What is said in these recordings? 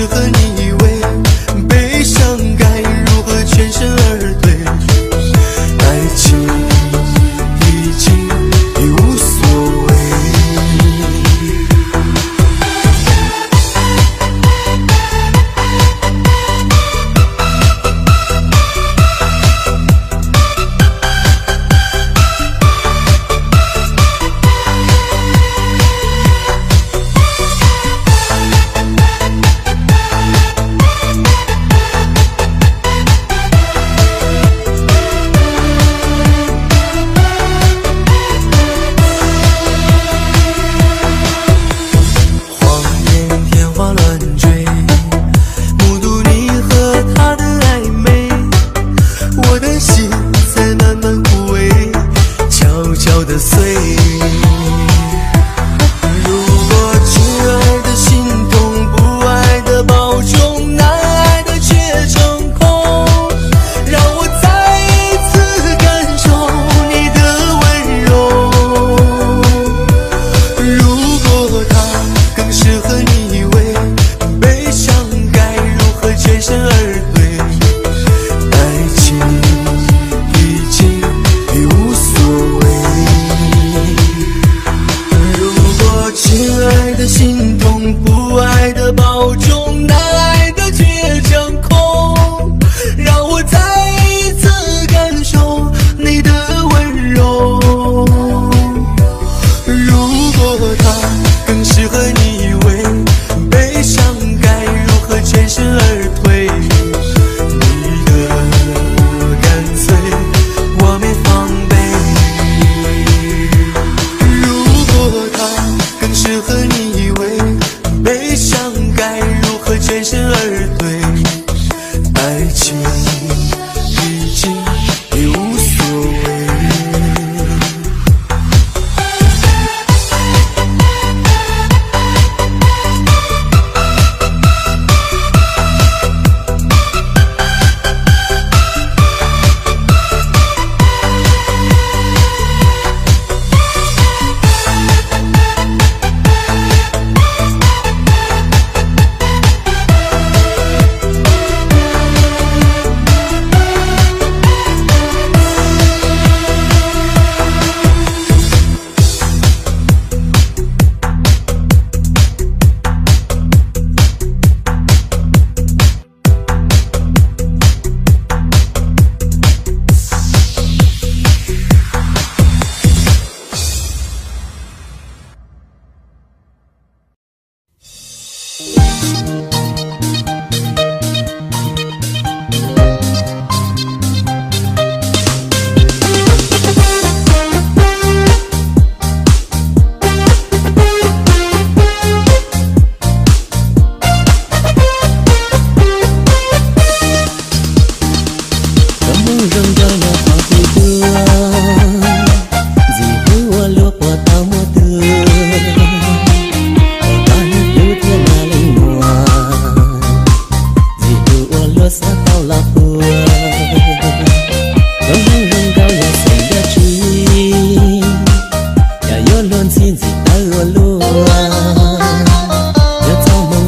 适合你依偎，悲伤该如何全身而退？爱情已经已无所谓。心痛不爱的保重，难爱的却成空，让我再一次感受你的温柔。如果他更适合你依偎，悲伤该如何全身而退？你的干脆我没防备。如果他更适合你依偎，悲伤该如何全身而退？爱情已经已无所谓。Hãy subscribe cho kênh Ghiền Mì Gõ để không bỏ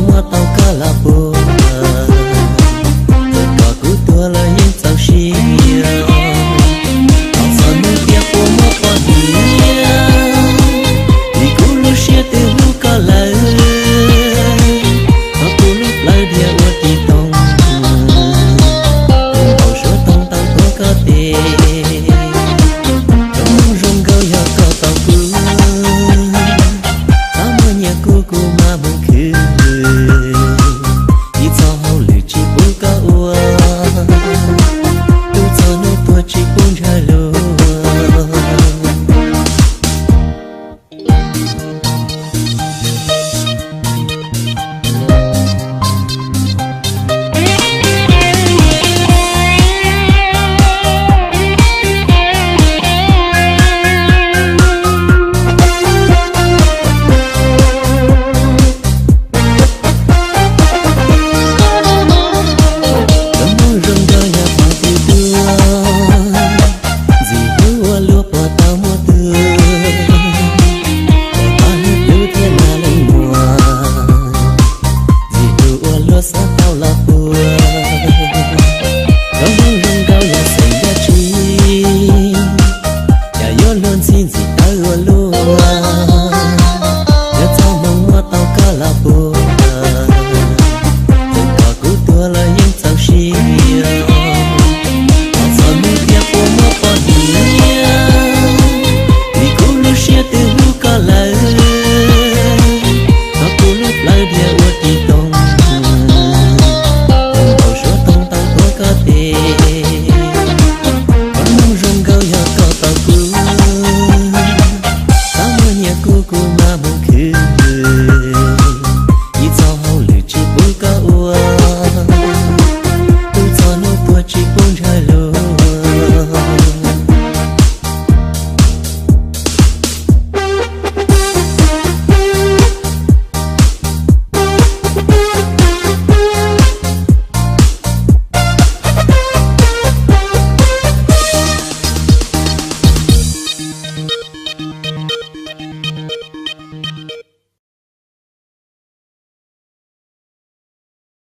lỡ sa tao la bùa rong rong rong cao ya say ya chi ya yo luôn xin gì ta ua lua ya tao mong mua tao cả la bùa có cú tua là những tao xì sao mi bia po mua po đi vì cú lu xia từ lu cả lời nó cú lu lời bia ua đi tông bao số tông tao có cả tê con mong rong gao ya có tao cú tao mua nhà cú cú mà mong khứ